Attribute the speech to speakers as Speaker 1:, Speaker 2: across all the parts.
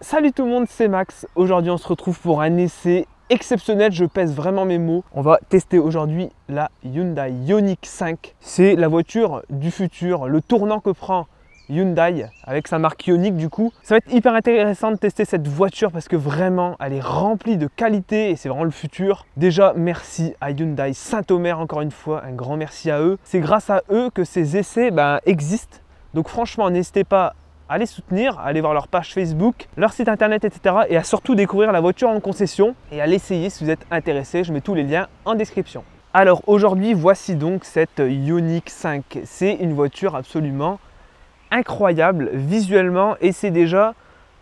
Speaker 1: Salut tout le monde, c'est Max. Aujourd'hui on se retrouve pour un essai exceptionnel, je pèse vraiment mes mots. On va tester aujourd'hui la Hyundai Ioniq 5. C'est la voiture du futur, le tournant que prend Hyundai avec sa marque Ioniq du coup. Ça va être hyper intéressant de tester cette voiture parce que vraiment elle est remplie de qualité et c'est vraiment le futur. Déjà merci à Hyundai Saint-Omer encore une fois, un grand merci à eux. C'est grâce à eux que ces essais existent. Donc franchement n'hésitez pas à les soutenir, à aller voir leur page Facebook, leur site internet, etc. Et à surtout découvrir la voiture en concession et à l'essayer si vous êtes intéressé. Je mets tous les liens en description. Alors aujourd'hui, voici donc cette Ioniq 5. C'est une voiture absolument incroyable visuellement et c'est déjà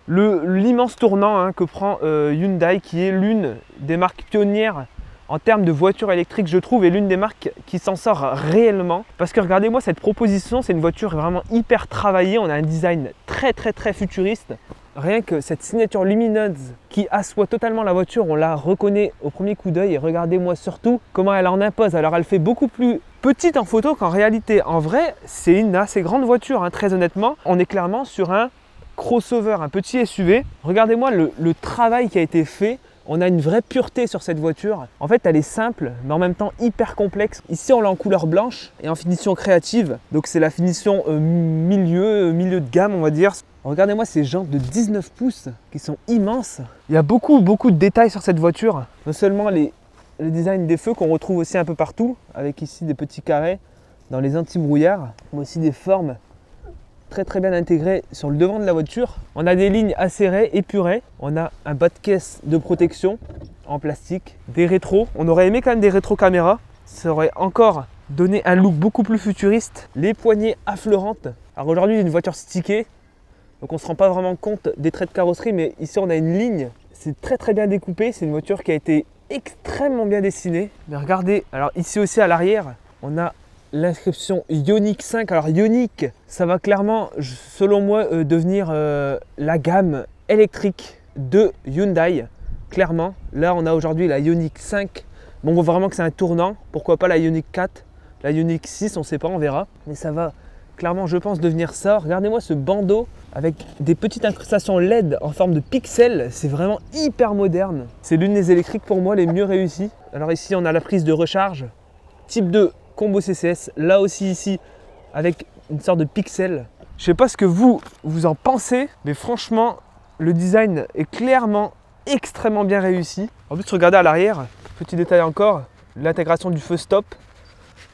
Speaker 1: l'immense tournant que prend Hyundai, qui est l'une des marques pionnières en termes de voitures électriques, je trouve, et l'une des marques qui s'en sort réellement. Parce que regardez-moi cette proposition, c'est une voiture vraiment hyper travaillée. On a un design très futuriste. Rien que cette signature lumineuse qui assoit totalement la voiture, on la reconnaît au premier coup d'œil. Et regardez-moi surtout comment elle en impose. Alors elle fait beaucoup plus petite en photo qu'en réalité. En vrai, c'est une assez grande voiture, très honnêtement. On est clairement sur un crossover, un petit SUV. Regardez-moi le travail qui a été fait. On a une vraie pureté sur cette voiture. En fait, elle est simple, mais en même temps hyper complexe. Ici, on l'a en couleur blanche et en finition créative. Donc, c'est la finition milieu de gamme, on va dire. Regardez-moi ces jantes de 19 pouces qui sont immenses. Il y a beaucoup de détails sur cette voiture. Non seulement les designs des feux qu'on retrouve aussi un peu partout, avec ici des petits carrés dans les anti-brouillards, mais aussi des formes très bien intégré sur le devant de la voiture. On a des lignes acérées, épurées. On a un bas de caisse de protection en plastique, des rétros. On aurait aimé quand même des rétro caméras. Ça aurait encore donné un look beaucoup plus futuriste. Les poignées affleurantes. Alors aujourd'hui, il y a une voiture stickée, donc on ne se rend pas vraiment compte des traits de carrosserie, mais ici on a une ligne. C'est très bien découpé. C'est une voiture qui a été extrêmement bien dessinée. Mais regardez, alors ici aussi à l'arrière, on a l'inscription Ioniq 5. Alors Ioniq, ça va clairement, selon moi, devenir la gamme électrique de Hyundai. Clairement, là on a aujourd'hui la Ioniq 5. Bon, on voit vraiment que c'est un tournant. Pourquoi pas la Ioniq 4, la Ioniq 6, on ne sait pas, on verra. Mais ça va clairement, je pense, devenir ça. Regardez-moi ce bandeau avec des petites incrustations LED en forme de pixels. C'est vraiment hyper moderne. C'est l'une des électriques pour moi les mieux réussies. Alors ici, on a la prise de recharge type 2. Combo CCS, là aussi ici avec une sorte de pixel. Je sais pas ce que vous en pensez, mais franchement le design est clairement extrêmement bien réussi. En plus, regardez à l'arrière, petit détail encore, l'intégration du feu stop.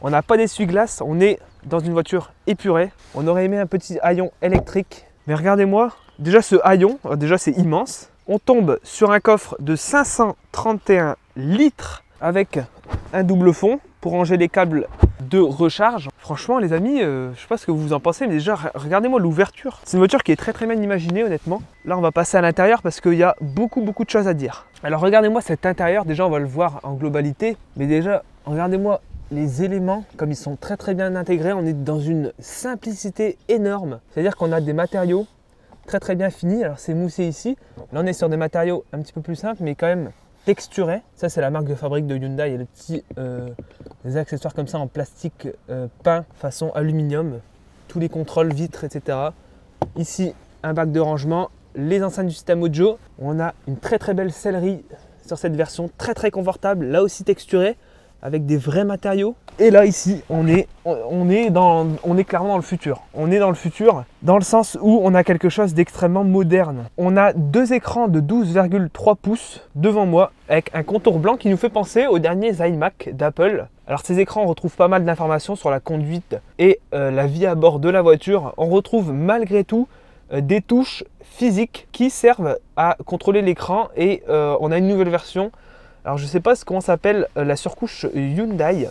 Speaker 1: On n'a pas d'essuie-glace, on est dans une voiture épurée. On aurait aimé un petit haillon électrique, mais regardez-moi, déjà ce haillon, déjà c'est immense. On tombe sur un coffre de 531 litres avec un double fond pour ranger les câbles de recharge. Franchement les amis, je sais pas ce que vous en pensez, mais déjà regardez-moi l'ouverture. C'est une voiture qui est très bien imaginée honnêtement. Là on va passer à l'intérieur parce qu'il y a beaucoup de choses à dire. Alors regardez-moi cet intérieur, déjà on va le voir en globalité, mais déjà regardez-moi les éléments comme ils sont très bien intégrés. On est dans une simplicité énorme, c'est-à-dire qu'on a des matériaux très bien finis. Alors c'est moussé ici, là on est sur des matériaux un petit peu plus simples mais quand même texturé. Ça c'est la marque de fabrique de Hyundai. Il y a des accessoires comme ça en plastique peint façon aluminium, tous les contrôles vitres, etc. Ici un bac de rangement, les enceintes du système audio. On a une très belle sellerie sur cette version, très confortable, là aussi texturée avec des vrais matériaux. Et là ici on est clairement dans le futur. On est dans le futur dans le sens où on a quelque chose d'extrêmement moderne. On a deux écrans de 12,3 pouces devant moi avec un contour blanc qui nous fait penser aux derniers iMac d'Apple. Alors ces écrans, on retrouve pas mal d'informations sur la conduite et la vie à bord de la voiture. On retrouve malgré tout des touches physiques qui servent à contrôler l'écran et on a une nouvelle version. Alors je ne sais pas comment s'appelle la surcouche Hyundai,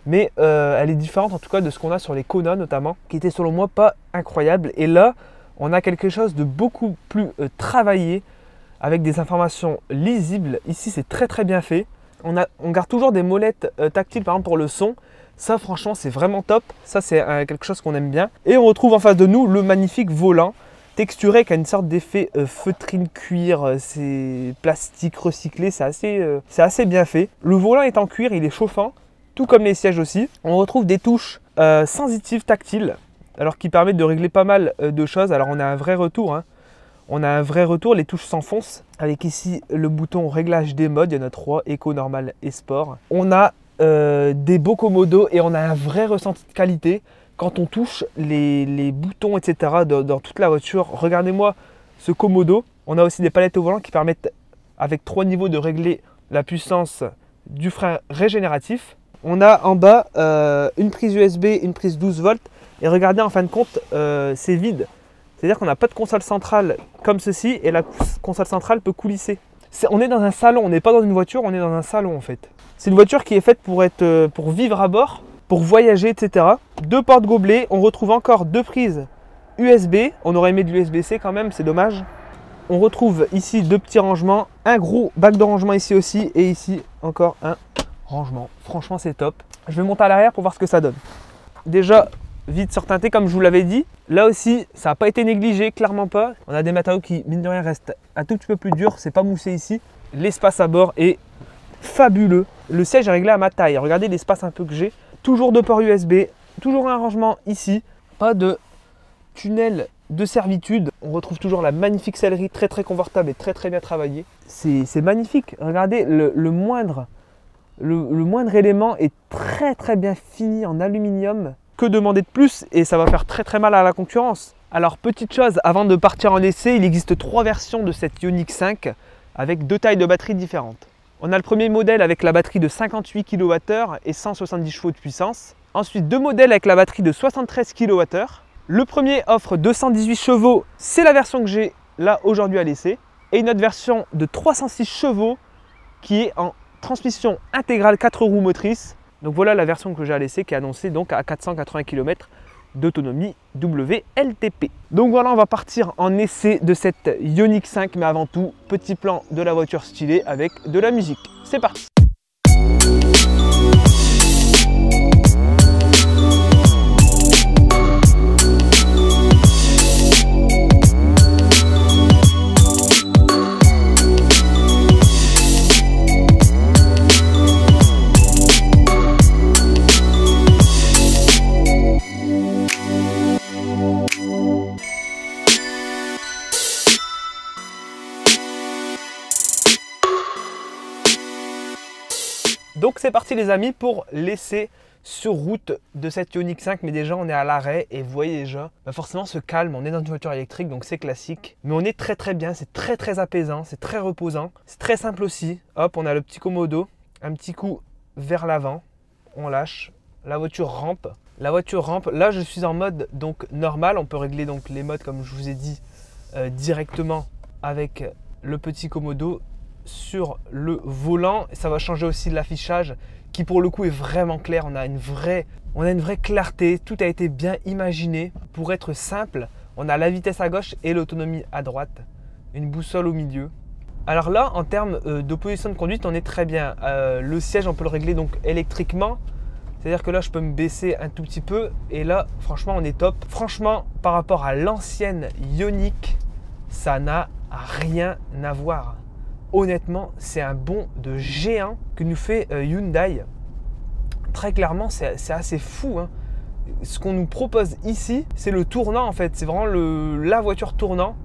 Speaker 1: mais elle est différente en tout cas de ce qu'on a sur les Kona notamment, qui était selon moi pas incroyable. Et là, on a quelque chose de beaucoup plus travaillé, avec des informations lisibles. Ici, c'est très bien fait. On garde toujours des molettes tactiles par exemple pour le son. Ça franchement, c'est vraiment top. Ça, c'est quelque chose qu'on aime bien. Et on retrouve en face de nous le magnifique volant texturé qui a une sorte d'effet feutrine cuir, c'est plastique recyclé, c'est assez bien fait. Le volant est en cuir, il est chauffant, tout comme les sièges aussi. On retrouve des touches sensitives tactiles, alors qui permettent de régler pas mal de choses. Alors on a un vrai retour, On a un vrai retour, les touches s'enfoncent. Avec ici le bouton réglage des modes, il y en a 3, éco, normal et sport. On a des beaux commodos et on a un vrai ressenti de qualité quand on touche les boutons, etc. dans toute la voiture. Regardez-moi ce commodo. On a aussi des palettes au volant qui permettent avec 3 niveaux de régler la puissance du frein régénératif. On a en bas une prise USB, une prise 12 volts. Et regardez, en fin de compte, c'est vide. C'est-à-dire qu'on n'a pas de console centrale comme ceci et la console centrale peut coulisser. On est dans un salon, on n'est pas dans une voiture, on est dans un salon en fait. C'est une voiture qui est faite pour vivre à bord, pour voyager, etc. 2 portes gobelets, on retrouve encore 2 prises USB. On aurait aimé de l'USB-C quand même, c'est dommage. On retrouve ici 2 petits rangements, un gros bac de rangement ici aussi et ici encore un rangement. Franchement, c'est top. Je vais monter à l'arrière pour voir ce que ça donne. Déjà, vide surteinté comme je vous l'avais dit. Là aussi, ça n'a pas été négligé, clairement pas. On a des matériaux qui, mine de rien, restent un tout petit peu plus durs. C'est pas moussé ici. L'espace à bord est fabuleux. Le siège est réglé à ma taille. Regardez l'espace un peu que j'ai. Toujours 2 ports USB, toujours un rangement ici. Pas de tunnel de servitude. On retrouve toujours la magnifique sellerie, très confortable et très bien travaillée. C'est magnifique. Regardez, le moindre élément est très bien fini en aluminium. Que demander de plus? Et ça va faire très mal à la concurrence. Alors petite chose, avant de partir en essai, il existe 3 versions de cette Ioniq 5 avec 2 tailles de batterie différentes. On a le premier modèle avec la batterie de 58 kWh et 170 chevaux de puissance. Ensuite 2 modèles avec la batterie de 73 kWh. Le premier offre 218 chevaux, c'est la version que j'ai là aujourd'hui à l'essai. Et une autre version de 306 chevaux qui est en transmission intégrale 4 roues motrices. Donc voilà la version que j'ai à l'essai qui est annoncée donc à 480 km d'autonomie WLTP. Donc voilà, on va partir en essai de cette Ioniq 5, mais avant tout, petit plan de la voiture stylée avec de la musique. C'est parti! Donc c'est parti les amis pour l'essai sur route de cette Ioniq 5, mais déjà on est à l'arrêt et vous voyez déjà, forcément ce calme, on est dans une voiture électrique donc c'est classique, mais on est très bien, c'est très apaisant, c'est très reposant, c'est très simple aussi. Hop, on a le petit commodo, un petit coup vers l'avant, on lâche, la voiture rampe. Là je suis en mode donc normal, on peut régler donc les modes comme je vous ai dit directement avec le petit commodo sur le volant. Ça va changer aussi l'affichage qui pour le coup est vraiment clair. On a une vraie clarté, tout a été bien imaginé pour être simple. On a la vitesse à gauche et l'autonomie à droite, une boussole au milieu. Alors là en termes de position de conduite on est très bien. Le siège on peut le régler donc électriquement, c'est à dire que là je peux me baisser un tout petit peu et là franchement on est top. Franchement par rapport à l'ancienne Ioniq, ça n'a rien à voir. Honnêtement, c'est un bond de géant que nous fait Hyundai. Très clairement, c'est assez fou, hein. Ce qu'on nous propose ici, c'est le tournant en fait. C'est vraiment la voiture tournant.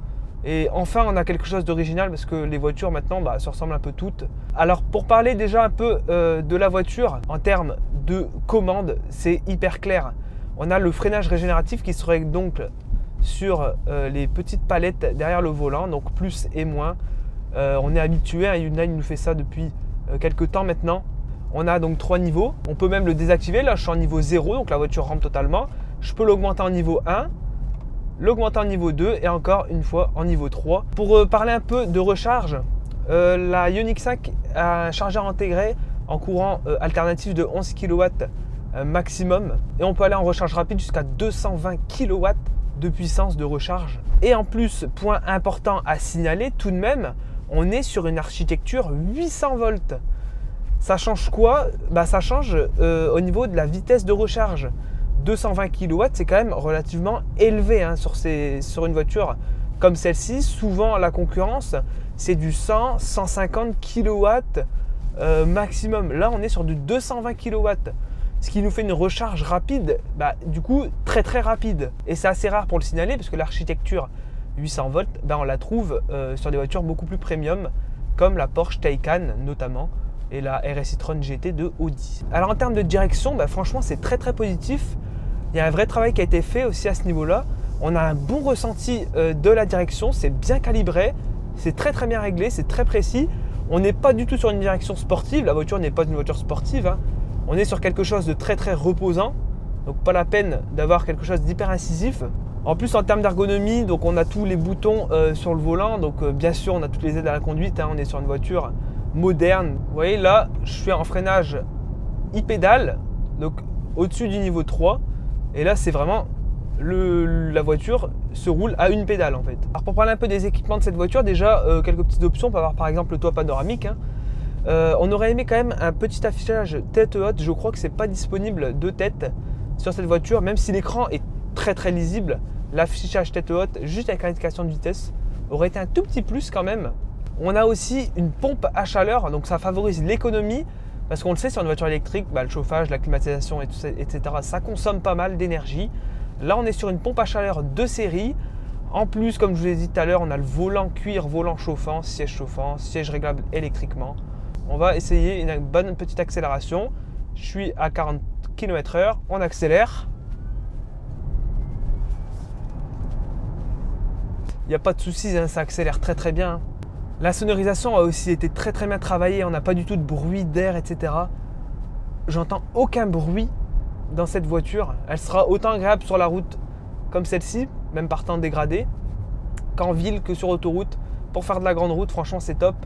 Speaker 1: Et enfin, on a quelque chose d'original parce que les voitures maintenant se ressemblent un peu toutes. Alors, pour parler déjà un peu de la voiture, en termes de commande, c'est hyper clair. On a le freinage régénératif qui serait donc sur les petites palettes derrière le volant, donc plus et moins. On est habitué, Hyundai nous fait ça depuis quelques temps maintenant. On a donc 3 niveaux, on peut même le désactiver. Là je suis en niveau 0, donc la voiture rampe totalement. Je peux l'augmenter en niveau 1, l'augmenter en niveau 2 et encore une fois en niveau 3. Pour parler un peu de recharge, la Ioniq 5 a un chargeur intégré en courant alternatif de 11 kW maximum. Et on peut aller en recharge rapide jusqu'à 220 kW de puissance de recharge. Et en plus, point important à signaler tout de même, on est sur une architecture 800 volts. Ça change quoi? Ça change au niveau de la vitesse de recharge. 220 kW, c'est quand même relativement élevé hein, sur une voiture comme celle-ci. Souvent, la concurrence, c'est du 100, 150 kW maximum. Là, on est sur du 220 kW. Ce qui nous fait une recharge rapide, du coup très rapide. Et c'est assez rare pour le signaler parce que l'architecture 800 volts, ben on la trouve sur des voitures beaucoup plus premium, comme la Porsche Taycan notamment, et la RS e-tron GT de Audi. Alors en termes de direction, ben franchement c'est très positif. Il y a un vrai travail qui a été fait aussi à ce niveau-là. On a un bon ressenti de la direction, c'est bien calibré, c'est très bien réglé, c'est très précis. On n'est pas du tout sur une direction sportive, la voiture n'est pas une voiture sportive, hein. On est sur quelque chose de très reposant, donc pas la peine d'avoir quelque chose d'hyper incisif. En plus en termes d'ergonomie, donc on a tous les boutons sur le volant, donc bien sûr on a toutes les aides à la conduite, hein. On est sur une voiture moderne. Vous voyez là, je suis en freinage e-pédale, donc au-dessus du niveau 3, et là c'est vraiment la voiture se roule à une pédale en fait. Alors pour parler un peu des équipements de cette voiture, déjà quelques petites options. On peut avoir par exemple le toit panoramique, hein. On aurait aimé quand même un petit affichage tête haute. Je crois que c'est pas disponible de tête sur cette voiture, même si l'écran est très lisible. L'affichage tête haute juste avec l'indication de vitesse aurait été un tout petit plus quand même. On a aussi une pompe à chaleur, donc ça favorise l'économie parce qu'on le sait sur une voiture électrique, bah, le chauffage, la climatisation, etc. ça consomme pas mal d'énergie. Là on est sur une pompe à chaleur de série. En plus, comme je vous l'ai dit tout à l'heure, on a le volant cuir, volant chauffant, siège réglable électriquement. On va essayer une bonne petite accélération. Je suis à 40 km/h, on accélère. Il n'y a pas de soucis, hein, ça accélère très bien. La sonorisation a aussi été très bien travaillée, on n'a pas du tout de bruit d'air, etc. J'entends aucun bruit dans cette voiture. Elle sera autant agréable sur la route comme celle-ci, même partant dégradée, qu'en ville, que sur autoroute. Pour faire de la grande route, franchement c'est top.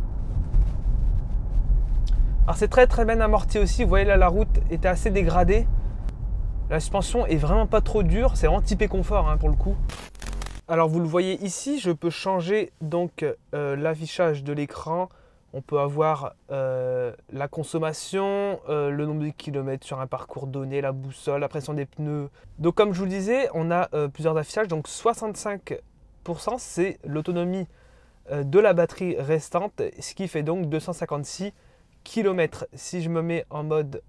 Speaker 1: Alors c'est très bien amorti aussi, vous voyez là la route était assez dégradée. La suspension est vraiment pas trop dure, c'est vraiment typé confort hein, pour le coup. Alors vous le voyez ici, je peux changer donc l'affichage de l'écran. On peut avoir la consommation, le nombre de kilomètres sur un parcours donné, la boussole, la pression des pneus. Donc comme je vous le disais, on a plusieurs affichages. Donc 65% c'est l'autonomie de la batterie restante, ce qui fait donc 256 km. Si je me mets en mode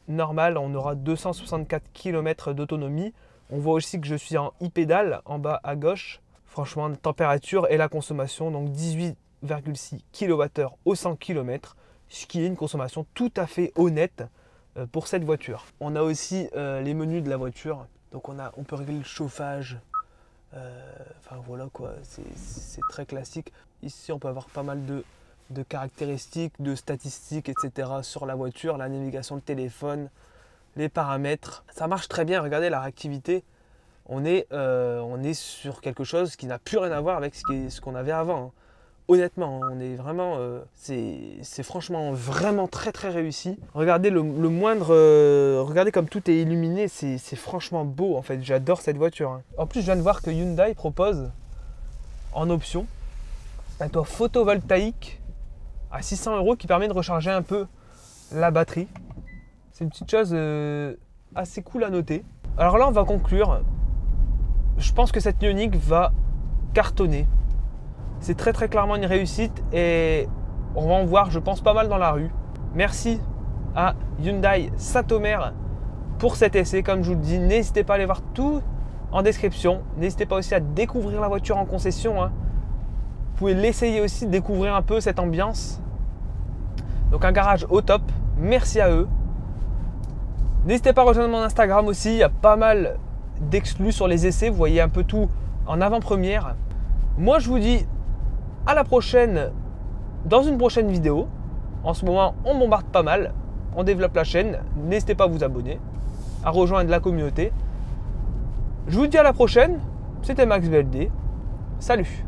Speaker 1: normal, on aura 264 km d'autonomie. On voit aussi que je suis en e-pédale en bas à gauche. Franchement, la température et la consommation, donc 18,6 kWh au 100 km, ce qui est une consommation tout à fait honnête pour cette voiture. On a aussi les menus de la voiture. Donc on peut régler le chauffage. Enfin voilà quoi, c'est très classique. Ici, on peut avoir pas mal de caractéristiques, de statistiques, etc. sur la voiture, la navigation de téléphone, les paramètres. Ça marche très bien, regardez la réactivité. On est sur quelque chose qui n'a plus rien à voir avec ce qu'on avait avant. Hein. Honnêtement, on est vraiment, c'est franchement vraiment très réussi. Regardez le moindre, regardez comme tout est illuminé, c'est franchement beau en fait. J'adore cette voiture. Hein. En plus, je viens de voir que Hyundai propose en option un toit photovoltaïque à 600 € qui permet de recharger un peu la batterie. C'est une petite chose assez cool à noter. Alors là, on va conclure. Je pense que cette Ioniq va cartonner. C'est très clairement une réussite et on va en voir, je pense, pas mal dans la rue. Merci à Hyundai Saint-Omer pour cet essai. Comme je vous le dis, n'hésitez pas à aller voir tout en description. N'hésitez pas aussi à découvrir la voiture en concession. Hein. Vous pouvez l'essayer aussi, découvrir un peu cette ambiance. Donc un garage au top. Merci à eux. N'hésitez pas à rejoindre mon Instagram aussi. Il y a pas mal d'exclus sur les essais. Vous voyez un peu tout en avant-première. Moi, je vous dis à la prochaine dans une prochaine vidéo. En ce moment, on bombarde pas mal. On développe la chaîne. N'hésitez pas à vous abonner, à rejoindre la communauté. Je vous dis à la prochaine. C'était Max BLD. Salut!